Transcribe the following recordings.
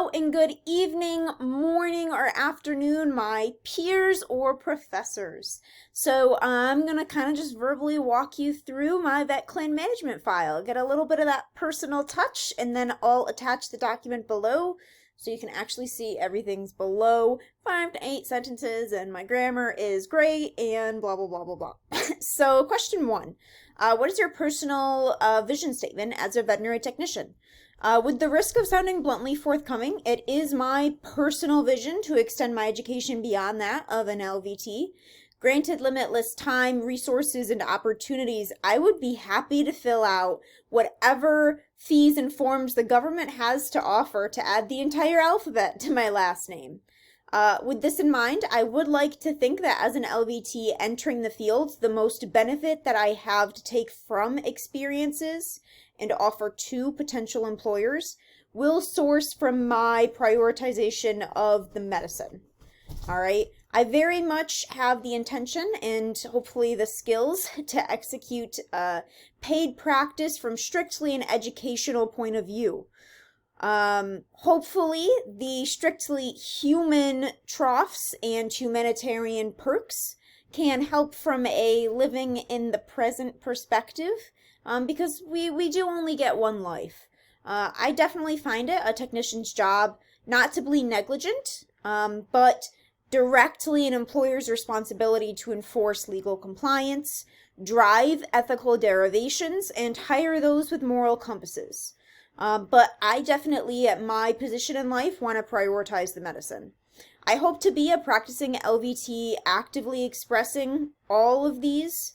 Hello and good evening, morning, or afternoon, my peers or professors. So I'm going to kind of just verbally walk you through my vet clan management file, get a little bit of that personal touch, and then I'll attach the document below so you can actually see everything's below 5 to 8 sentences, and my grammar is great, and blah, blah, blah, blah, blah. So question 1, what is your personal vision statement as a veterinary technician? With the risk of sounding bluntly forthcoming, it is my personal vision to extend my education beyond that of an LVT. Granted limitless time, resources, and opportunities, I would be happy to fill out whatever fees and forms the government has to offer to add the entire alphabet to my last name. With this in mind, I would like to think that as an LVT entering the field, the most benefit that I have to take from experiences and offer to potential employers will source from my prioritization of the medicine. All right. I very much have the intention and hopefully the skills to execute paid practice from strictly an educational point of view. Hopefully the strictly human troughs and humanitarian perks can help from a living in the present perspective, because we do only get one life. I definitely find it a technician's job not to be negligent, but directly an employer's responsibility to enforce legal compliance, drive ethical derivations, and hire those with moral compasses. But I definitely, at my position in life, want to prioritize the medicine. I hope to be a practicing LVT actively expressing all of these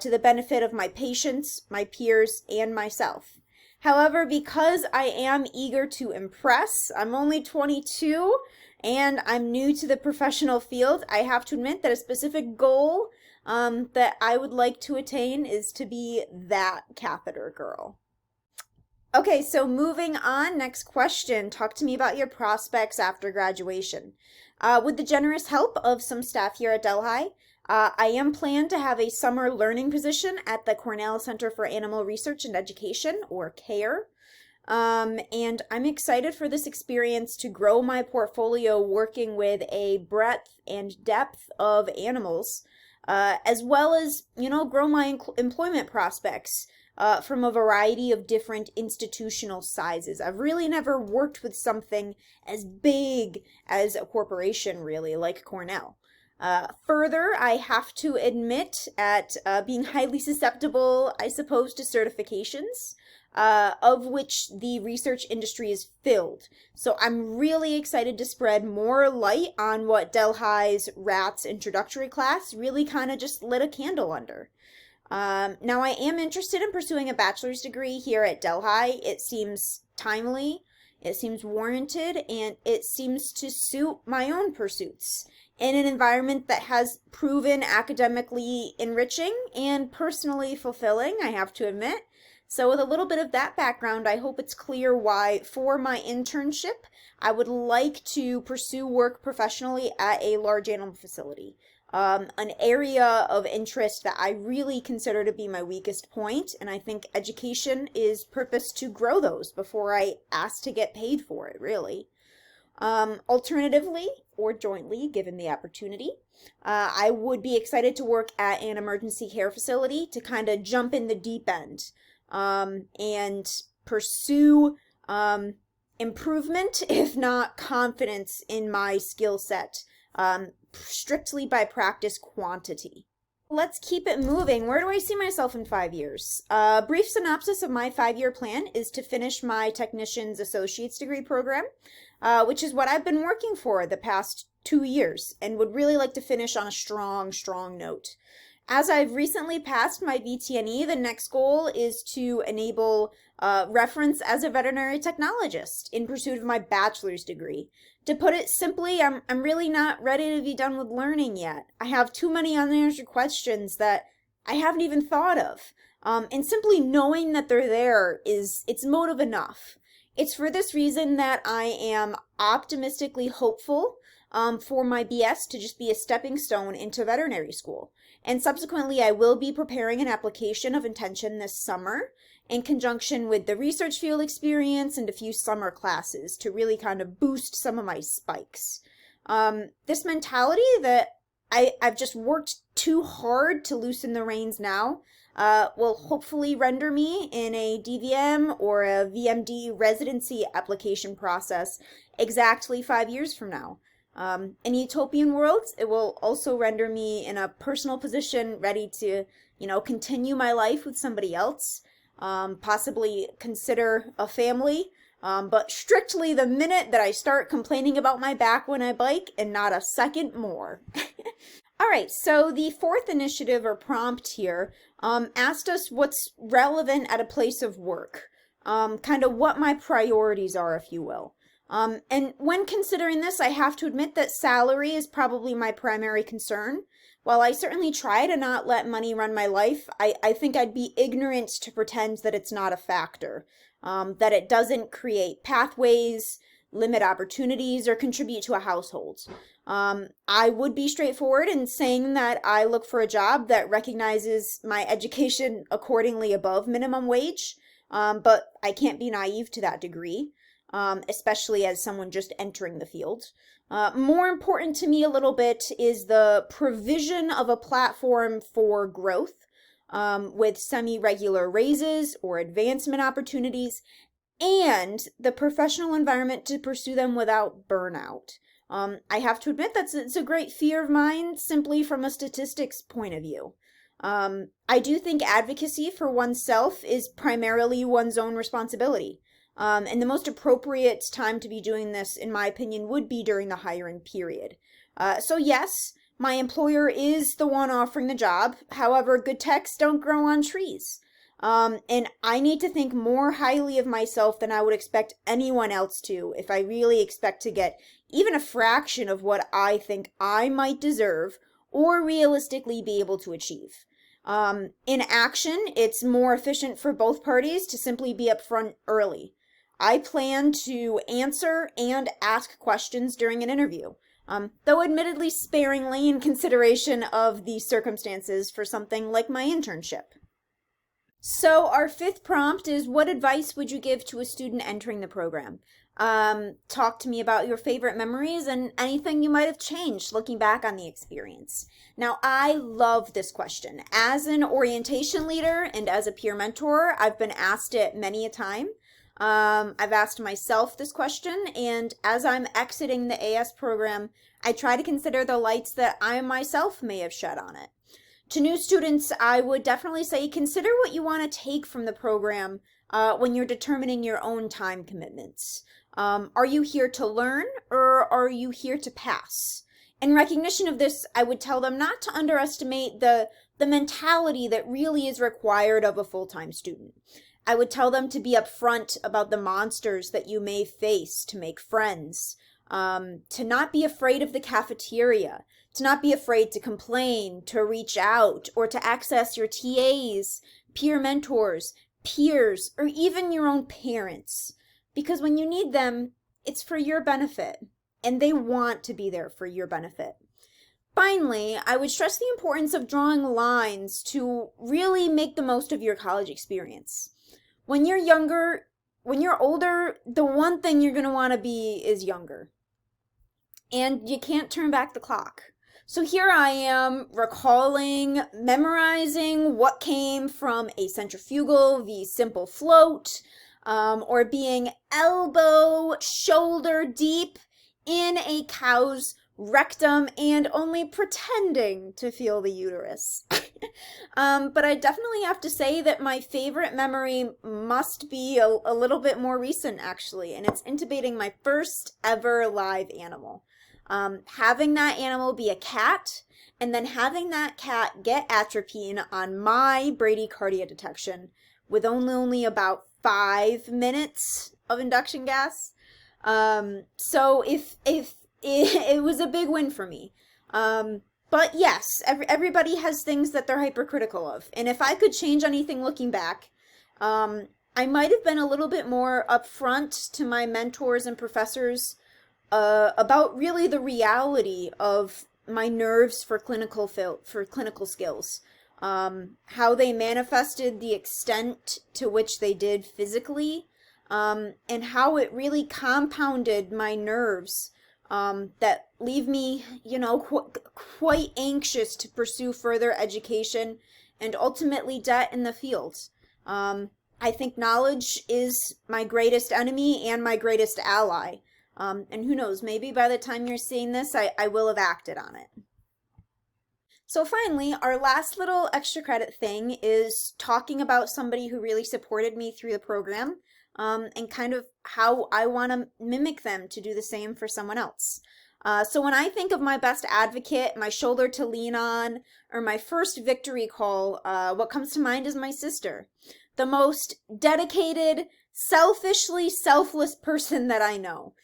to the benefit of my patients, my peers, and myself. However, because I am eager to impress, I'm only 22 and I'm new to the professional field, I have to admit that a specific goal that I would like to attain is to be that catheter girl. Okay, so moving on, next question. Talk to me about your prospects after graduation. With the generous help of some staff here at Delhi, I am planned to have a summer learning position at the Cornell Center for Animal Research and Education, or CARE. And I'm excited for this experience to grow my portfolio working with a breadth and depth of animals, as well as, grow my employment prospects from a variety of different institutional sizes. I've really never worked with something as big as a corporation, really, like Cornell. Further, I have to admit at being highly susceptible, I suppose, to certifications, of which the research industry is filled. So I'm really excited to spread more light on what Delhi's RATS introductory class really kind of just lit a candle under. Now I am interested in pursuing a bachelor's degree here at Delhi. It seems timely, it seems warranted, and it seems to suit my own pursuits in an environment that has proven academically enriching and personally fulfilling, I have to admit. So with a little bit of that background, I hope it's clear why for my internship, I would like to pursue work professionally at a large animal facility. An area of interest that I really consider to be my weakest point, and I think education is purposed to grow those before I ask to get paid for it, really. Alternatively, or jointly, given the opportunity, I would be excited to work at an emergency care facility to kind of jump in the deep end and pursue improvement, if not confidence, in my skill set, strictly by practice quantity. Let's keep it moving. Where do I see myself in 5 years? A brief synopsis of my 5-year plan is to finish my Technician's Associate's Degree program, which is what I've been working for the past 2 years and would really like to finish on a strong note. As I've recently passed my VTNE, the next goal is to enable reference as a veterinary technologist in pursuit of my bachelor's degree. To put it simply, I'm really not ready to be done with learning yet. I have too many unanswered questions that I haven't even thought of. And simply knowing that they're there it's motive enough. It's for this reason that I am optimistically hopeful for my BS to just be a stepping stone into veterinary school. And subsequently, I will be preparing an application of intention this summer in conjunction with the research field experience and a few summer classes to really kind of boost some of my spikes. This mentality that I've just worked too hard to loosen the reins now will hopefully render me in a DVM or a VMD residency application process exactly 5 years from now. In utopian worlds, it will also render me in a personal position ready to, continue my life with somebody else, possibly consider a family, but strictly the minute that I start complaining about my back when I bike and not a second more. All right, so the fourth initiative or prompt here asked us what's relevant at a place of work, kind of what my priorities are, if you will. And when considering this, I have to admit that salary is probably my primary concern. While I certainly try to not let money run my life, I think I'd be ignorant to pretend that it's not a factor, that it doesn't create pathways, limit opportunities, or contribute to a household. I would be straightforward in saying that I look for a job that recognizes my education accordingly above minimum wage, but I can't be naive to that degree, especially as someone just entering the field. More important to me a little bit is the provision of a platform for growth, with semi-regular raises or advancement opportunities, and the professional environment to pursue them without burnout. I have to admit it's a great fear of mine simply from a statistics point of view. I do think advocacy for oneself is primarily one's own responsibility. And the most appropriate time to be doing this, in my opinion, would be during the hiring period. So yes, my employer is the one offering the job. However, good techs don't grow on trees. And I need to think more highly of myself than I would expect anyone else to if I really expect to get even a fraction of what I think I might deserve or realistically be able to achieve. In action, it's more efficient for both parties to simply be upfront early. I plan to answer and ask questions during an interview, though admittedly sparingly in consideration of the circumstances for something like my internship. So our fifth prompt is, what advice would you give to a student entering the program? Talk to me about your favorite memories and anything you might have changed looking back on the experience. Now, I love this question. As an orientation leader and as a peer mentor, I've been asked it many a time. I've asked myself this question, and as I'm exiting the AS program, I try to consider the lights that I myself may have shed on it. To new students, I would definitely say consider what you want to take from the program when you're determining your own time commitments. Are you here to learn, or are you here to pass? In recognition of this, I would tell them not to underestimate the mentality that really is required of a full-time student. I would tell them to be upfront about the monsters that you may face to make friends, to not be afraid of the cafeteria, to not be afraid to complain, to reach out, or to access your TAs, peer mentors, peers, or even your own parents. Because when you need them, it's for your benefit, and they want to be there for your benefit. Finally, I would stress the importance of drawing lines to really make the most of your college experience. When you're older, the one thing you're going to want to be is younger. And you can't turn back the clock. So here I am recalling, memorizing what came from a centrifugal v simple float, or being elbow, shoulder deep in a cow's rectum and only pretending to feel the uterus. But I definitely have to say that my favorite memory must be a little bit more recent, actually, and it's intubating my first ever live animal. Having that animal be a cat, and then having that cat get atropine on my bradycardia detection with only about 5 minutes of induction gas. So if it was a big win for me. But yes, everybody has things that they're hypercritical of. And if I could change anything looking back, I might have been a little bit more upfront to my mentors and professors about really the reality of my nerves for clinical skills. how they manifested the extent to which they did physically, and how it really compounded my nerves, that leave me, quite anxious to pursue further education and ultimately debt in the field. I think knowledge is my greatest enemy and my greatest ally. And who knows, maybe by the time you're seeing this, I will have acted on it. So finally, our last little extra credit thing is talking about somebody who really supported me through the program, and kind of how I want to mimic them to do the same for someone else. So when I think of my best advocate, my shoulder to lean on, or my first victory call, what comes to mind is my sister, the most dedicated, selfishly selfless person that I know.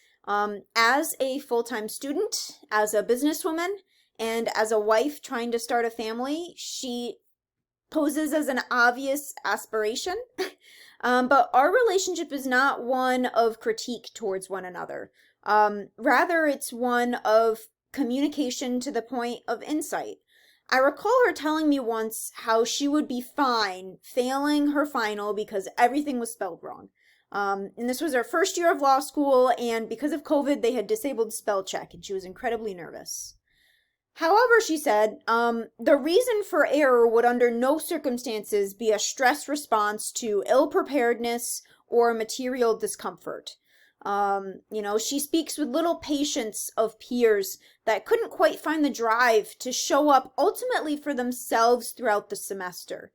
As a full-time student, as a businesswoman, and as a wife trying to start a family, she poses as an obvious aspiration. But our relationship is not one of critique towards one another. Rather, it's one of communication to the point of insight. I recall her telling me once how she would be fine failing her final because everything was spelled wrong. And this was her first year of law school, and because of COVID, they had disabled spell check, and she was incredibly nervous. However, she said, the reason for error would under no circumstances be a stress response to ill-preparedness or material discomfort. She speaks with little patience of peers that couldn't quite find the drive to show up ultimately for themselves throughout the semester.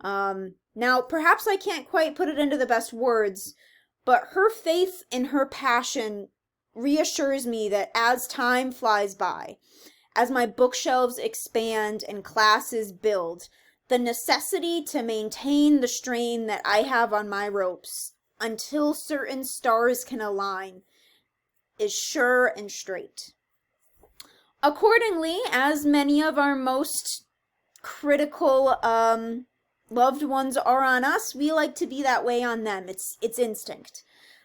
Now, perhaps I can't quite put it into the best words, but her faith and her passion reassures me that as time flies by, as my bookshelves expand and classes build, the necessity to maintain the strain that I have on my ropes until certain stars can align is sure and straight. Accordingly, as many of our most critical loved ones are on us, we like to be that way on them. It's instinct.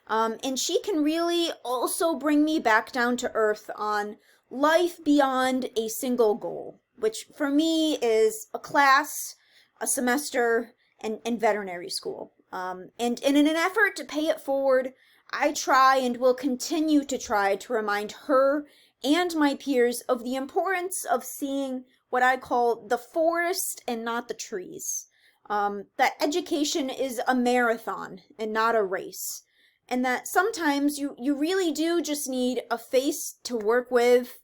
And she can really also bring me back down to earth on life beyond a single goal, which for me is a class, a semester, and veterinary school. And in an effort to pay it forward, I try and will continue to try to remind her and my peers of the importance of seeing what I call the forest and not the trees. That education is a marathon and not a race. And that sometimes you really do just need a face to work with,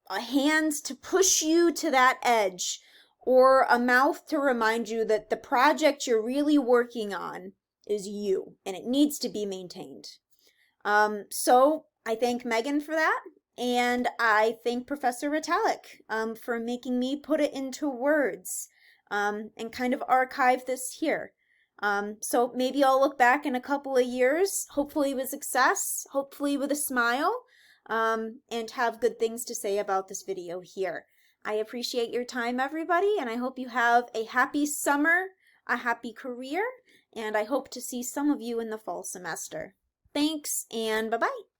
a hand to push you to that edge, or a mouth to remind you that the project you're really working on is you, and it needs to be maintained. So I thank Megan for that, and I thank Professor Vitalik for making me put it into words, and kind of archive this here. So maybe I'll look back in a couple of years, hopefully with success, hopefully with a smile, and have good things to say about this video here. I appreciate your time, everybody, and I hope you have a happy summer, a happy career, and I hope to see some of you in the fall semester. Thanks, and bye-bye.